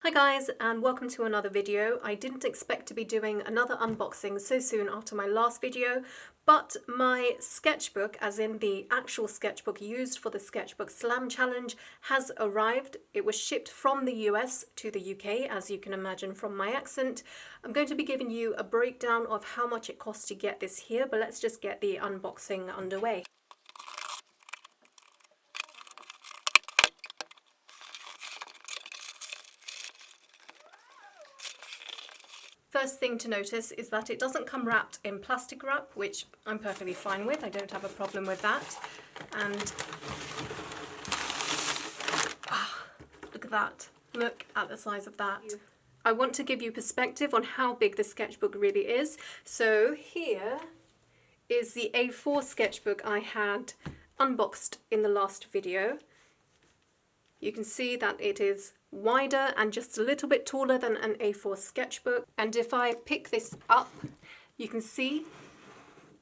Hi guys, and welcome to another video. I didn't expect to be doing another unboxing so soon after my last video, but my sketchbook, as in the actual sketchbook used for the Sketchbook Slam Challenge, has arrived. It was shipped from the US to the UK, as you can imagine from my accent. I'm going to be giving you a breakdown of how much it costs to get this here, but let's just get the unboxing underway. First thing to notice is that it doesn't come wrapped in plastic wrap, which I'm perfectly fine with. I don't have a problem with that. And look at that. Look at the size of that. I want to give you perspective on how big the sketchbook really is. So here is the A4 sketchbook I had unboxed in the last video. You can see that it is wider and just a little bit taller than an A4 sketchbook. And if I pick this up, you can see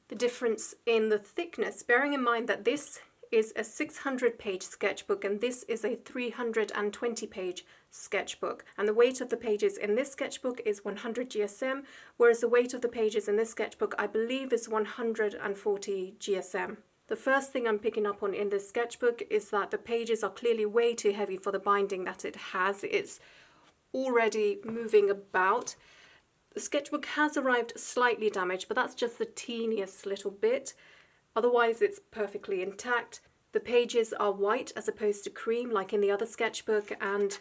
the difference in the thickness, bearing in mind that this is a 600-page sketchbook and this is a 320-page sketchbook. And the weight of the pages in this sketchbook is 100 GSM, whereas the weight of the pages in this sketchbook, I believe, is 140 GSM. The first thing I'm picking up on in this sketchbook is that the pages are clearly way too heavy for the binding that it has. It's already moving about. The sketchbook has arrived slightly damaged, but that's just the teeniest little bit. Otherwise, it's perfectly intact. The pages are white as opposed to cream like in the other sketchbook, and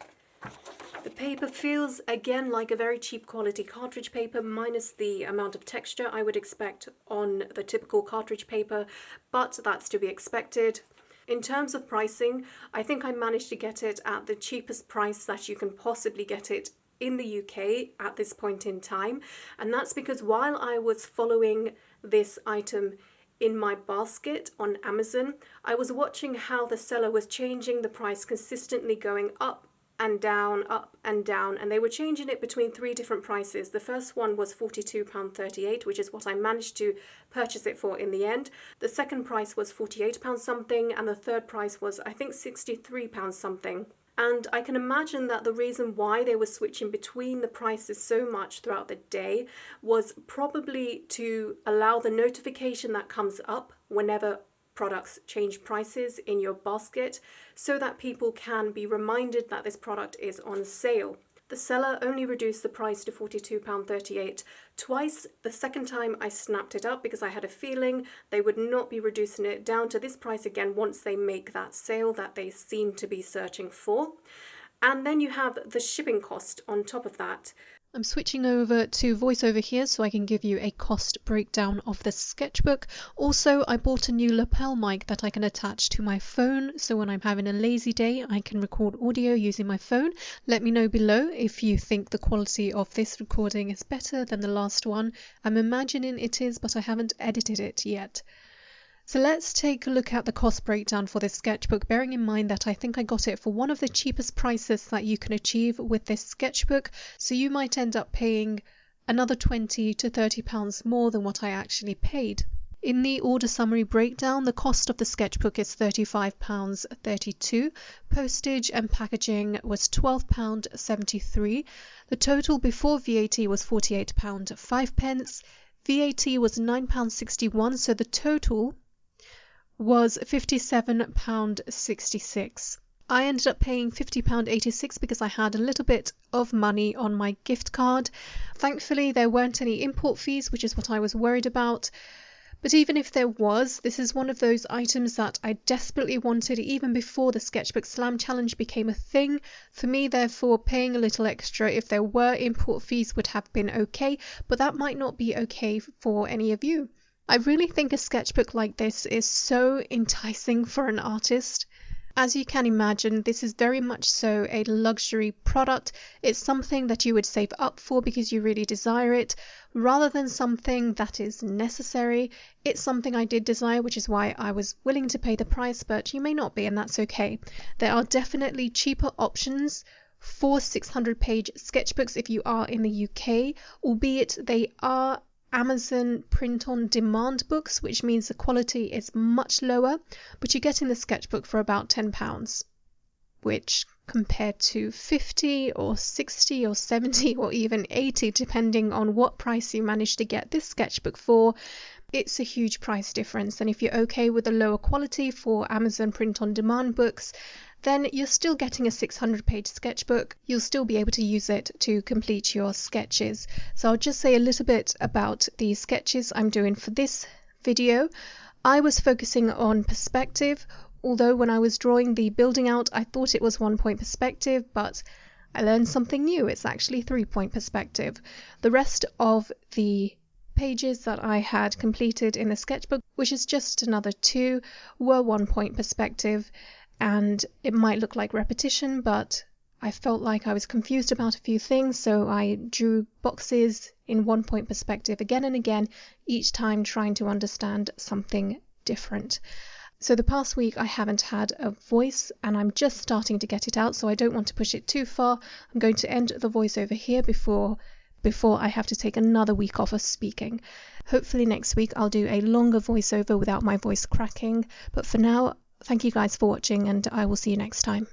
the paper feels again like a very cheap quality cartridge paper, minus the amount of texture I would expect on the typical cartridge paper, but that's to be expected. In terms of pricing, I think I managed to get it at the cheapest price that you can possibly get it in the UK at this point in time, and that's because while I was following this item in my basket on Amazon, I was watching how the seller was changing the price, consistently going up and down, and they were changing it between three different prices. The first one was £42.38, which is what I managed to purchase it for in the end. The second price was £48 something, and the third price was, I think, £63 something. And I can imagine that the reason why they were switching between the prices so much throughout the day was probably to allow the notification that comes up whenever products change prices in your basket, so that people can be reminded that this product is on sale. The seller only reduced the price to £42.38 twice. The second time I snapped it up because I had a feeling they would not be reducing it down to this price again once they make that sale that they seem to be searching for. And then you have the shipping cost on top of that. I'm switching over to voiceover here so I can give you a cost breakdown of the sketchbook. Also, I bought a new lapel mic that I can attach to my phone, so when I'm having a lazy day I can record audio using my phone. Let me know below if you think the quality of this recording is better than the last one. I'm imagining it is, but I haven't edited it yet. So let's take a look at the cost breakdown for this sketchbook, bearing in mind that I think I got it for one of the cheapest prices that you can achieve with this sketchbook, so you might end up paying another £20 to £30 more than what I actually paid. In the order summary breakdown, the cost of the sketchbook is £35.32, postage and packaging was £12.73, the total before VAT was £48.05, VAT was £9.61, so the total was £57.66. I ended up paying £50.86 because I had a little bit of money on my gift card. Thankfully, there weren't any import fees, which is what I was worried about. But even if there was, this is one of those items that I desperately wanted even before the Sketchbook Slam Challenge became a thing. For me, therefore, paying a little extra if there were import fees would have been okay, but that might not be okay for any of you. I really think a sketchbook like this is so enticing for an artist. As you can imagine, this is very much so a luxury product. It's something that you would save up for because you really desire it, rather than something that is necessary. It's something I did desire, which is why I was willing to pay the price, but you may not be, and that's okay. There are definitely cheaper options for 600-page sketchbooks if you are in the UK, albeit they are Amazon print-on-demand books, which means the quality is much lower, but you're getting the sketchbook for about £10, which compared to 50 or 60 or 70 or even 80, depending on what price you manage to get this sketchbook for. It's a huge price difference, and if you're okay with the lower quality for Amazon print-on-demand books, then you're still getting a 600-page sketchbook. You'll still be able to use it to complete your sketches. So I'll just say a little bit about the sketches I'm doing for this video. I was focusing on perspective, although when I was drawing the building out, I thought it was 1-point perspective, but I learned something new. It's actually 3-point perspective. The rest of the pages that I had completed in the sketchbook, which is just another 2, were 1-point perspective, and it might look like repetition, but I felt like I was confused about a few things, so I drew boxes in 1-point perspective again and again, each time trying to understand something different. So the past week I haven't had a voice, and I'm just starting to get it out, so I don't want to push it too far. I'm going to end the voiceover here before I have to take another week off of speaking. Hopefully next week I'll do a longer voiceover without my voice cracking, but for now, thank you guys for watching, and I will see you next time.